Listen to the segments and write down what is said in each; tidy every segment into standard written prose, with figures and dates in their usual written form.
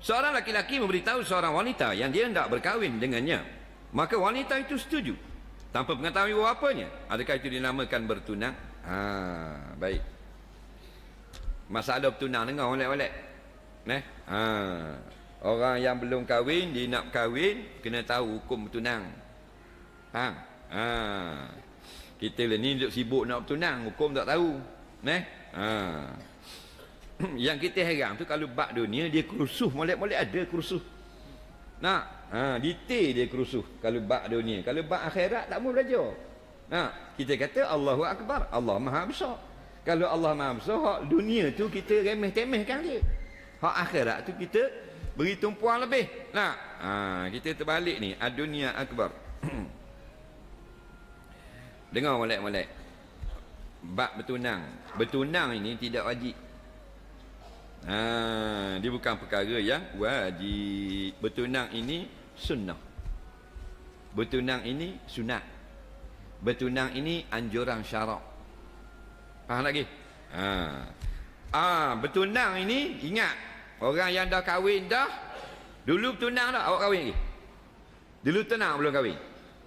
Seorang laki-laki memberitahu seorang wanita yang dia hendak berkahwin dengannya, maka wanita itu setuju tanpa mengetahui apa-apanya. Adakah itu dinamakan bertunang? Baik. Masalah bertunang dengar oleh-oleh. Orang yang belum kahwin, dia nak kahwin, kena tahu hukum bertunang. Kita lah ni duduk sibuk nak bertunang, hukum tak tahu. Yang kita heran tu kalau bab dunia dia kerusuh, molek-molek ada kerusuh. Detail dia kerusuh kalau bab dunia. Kalau bab akhirat tak mau belajar. Kita kata Allahu Akbar, Allah Maha Besar. Kalau Allah Maha Besar, hak dunia tu kita remeh-temehkan dia. Hak akhirat tu kita beri tumpuan lebih. Kita terbalik ni, ad-dunia akbar. Dengar molek-molek. Bab bertunang. Bertunang ini tidak wajib. Dia bukan perkara yang wajib. Bertunang ini sunnah. Bertunang ini sunat. Bertunang ini anjuran syarak. Faham lagi? Bertunang ini ingat, orang yang dah kahwin dah, dulu bertunang dah, awak kahwin lagi? Dulu tunang belum kahwin?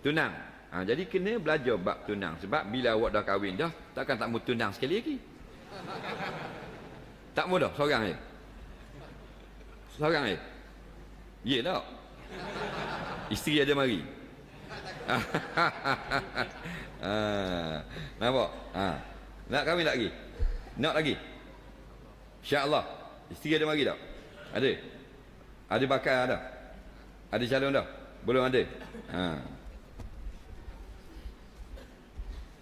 Tunang. Jadi kena belajar bab tunang. Sebab bila awak dah kahwin dah, takkan tak mau tunang sekali lagi. Tak mau dah, seorang je. Seorang je. Ya tak? Isteri ada mari. Nampak? Nak kahwin tak lagi? Nak lagi? InsyaAllah. Isteri ada mari tak? Ada? Ada bakal ada? Ada calon dah? Belum ada?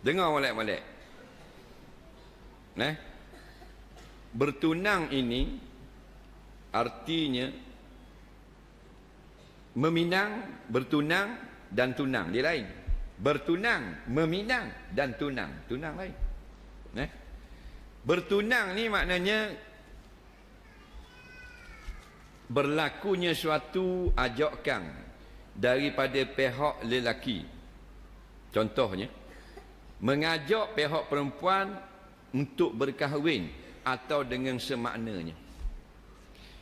Dengar molek-molek. Bertunang ini artinya meminang, bertunang dan tunang. Dia lain. Bertunang, meminang dan tunang. Tunang lain. Bertunang ni maknanya berlakunya suatu ajakan daripada pihak lelaki. Contohnya, mengajak pihak perempuan untuk berkahwin atau dengan semaknanya.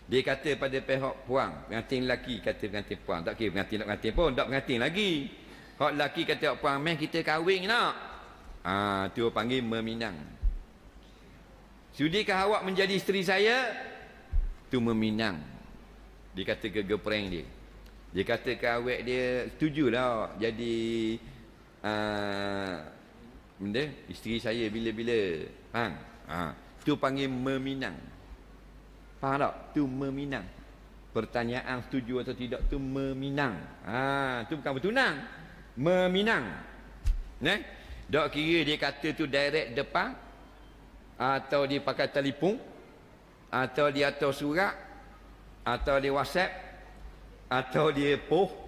Dia kata pada pihak puang, pengantin lelaki kata pengantin puang, tak kira pengantin nak pengantin pun, tak pengantin lagi. Hak lelaki kata puang, meh kita kahwin nak. Tu panggil meminang. Sudikah awak menjadi isteri saya? Tu meminang. Dia kata ke girlfriend dia. Dia kata ke awak dia, setujulah jadi benda isteri saya bila-bila. Faham? Tu panggil meminang. Faham tak? Tu meminang. Pertanyaan setuju atau tidak tu meminang. Tu bukan bertunang. Meminang. Tak kira dia kata tu direct depan, atau dia pakai telefon, atau dia atas surat, atau dia WhatsApp, atau dia post,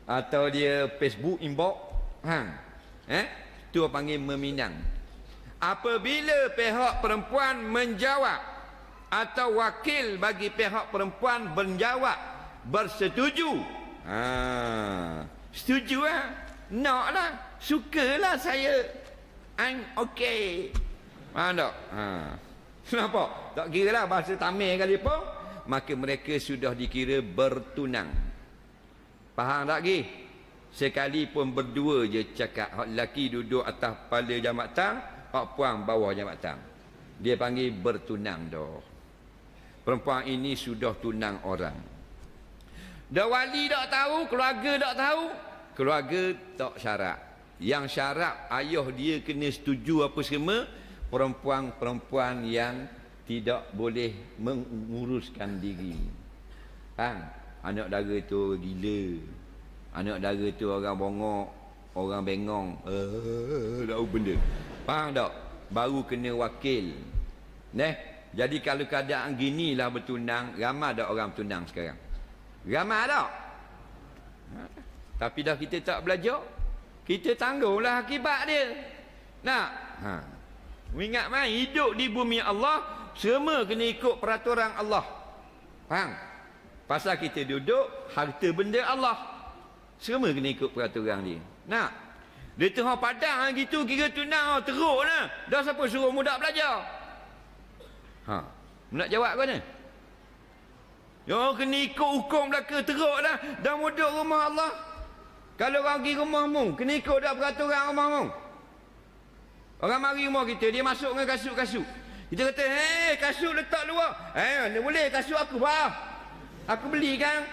atau dia Facebook inbox. Tu panggil meminang. Apabila pihak perempuan menjawab atau wakil bagi pihak perempuan menjawab bersetuju, setuju lah, nak lah, sukalah saya, I'm okay. Faham tak? Nampak? Tak kira lah bahasa Tamil kali pun, maka mereka sudah dikira bertunang. Faham tak lagi? Sekalipun berdua je cakap, hak lelaki duduk atas kepala jambatan, hak puang bawah jambatan, dia panggil bertunang dah. Perempuan ini sudah tunang orang. Dah wali tak tahu, keluarga tak tahu. Keluarga tak syarat. Yang syarat ayah dia kena setuju apa semua. Perempuan-perempuan yang tidak boleh menguruskan diri. Anak dara tu gila, anak dara tu orang bongok, orang bengong, tahu benda. Faham tak? Baru kena wakil. Jadi kalau keadaan gini lah bertunang, ramai dah orang bertunang sekarang. Ramai tak? Tapi dah kita tak belajar, kita tangguhlah akibat dia. Ingat mai hidup di bumi Allah semua kena ikut peraturan Allah. Faham? Pasal kita duduk harta benda Allah, semua kena ikut peraturan dia. Dia tengah padang gitu kira tunang teruk lah. Dah siapa suruh budak belajar? Nak jawab ke mana? Yo kena ikut hukum belaka teruk dah. Dah muduk rumah Allah. Kalau orang pergi rumahmu, kena ikut dah peraturan rumahmu. Orang mari rumah kita, dia masuk dengan kasut-kasut. Kita kata, "Hei, kasut letak luar." Ni boleh kasut aku, bah. Aku beli kan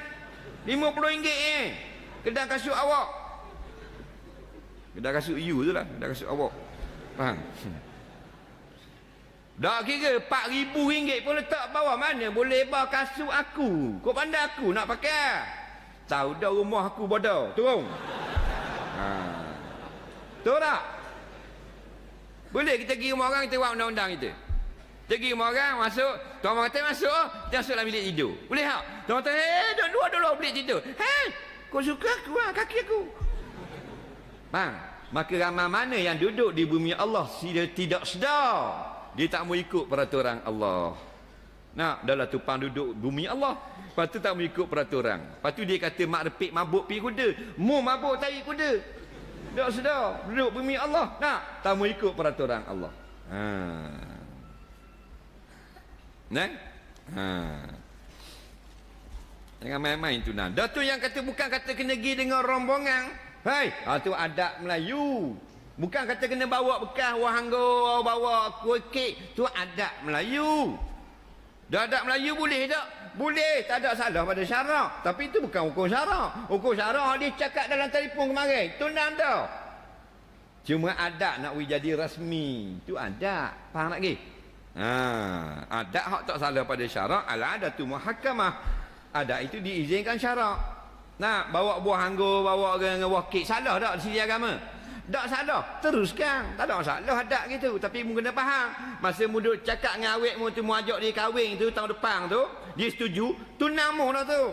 RM50 kedai kasut awak. Kedai kasut you tu lah, kedai kasut awak. Faham? Dah kira RM4,000 pun letak bawah, mana boleh bah kasut aku. Kau pandai aku nak pakai. Tahu dah rumah aku bodoh. Turun. Tahu tak? Boleh kita pergi rumah orang, kita buat undang-undang kita. Kita pergi rumah orang, masuk. Tuan orang kata masuk, kita masuk dalam bilik tidur. Boleh tak? Tuan orang kata, duduk luar bilik tidur. Kau suka aku lah, kaki aku. Bang, maka ramai mana yang duduk di bumi Allah tidak sedar. Dia tak mau ikut peraturan Allah. Nak, dah lah tupang duduk bumi Allah. Lepas tu tak mau ikut peraturan. Lepas tu dia kata mak repik mabuk pergi kuda. Mu mabuk tarik kuda. Tak sedar, duduk bumi Allah. Nak, tak mau ikut peraturan Allah. Jangan main-main tu nah. Dah tu yang kata bukan kata kena pergi dengan rombongan. Tu adat Melayu. Bukan kata kena bawa bekas wahanggo, bawa kuih kek. Tu adat Melayu. Dah adat Melayu boleh tak? Boleh, tak ada salah pada syarak. Tapi itu bukan hukum syarak. Hukum syarak dia cakap dalam telefon kemarin. Tunang dah. Cuma adat nak jadi rasmi. Itu adat. Faham tak lagi? Adat hak tak salah pada syarak. Al-adatu muhakkamah. Adat itu diizinkan syarak. Nak bawa buah anggur, bawa dengan wakil. Salah tak di sisi agama? Tak salah. Teruskan. Tak ada masalah adat gitu. Tapi mu kena faham. Masa mu duduk cakap dengan awet mu tu, mu ajak dia kahwin tu tahun depan tu, dia setuju, tunang mu dah tu.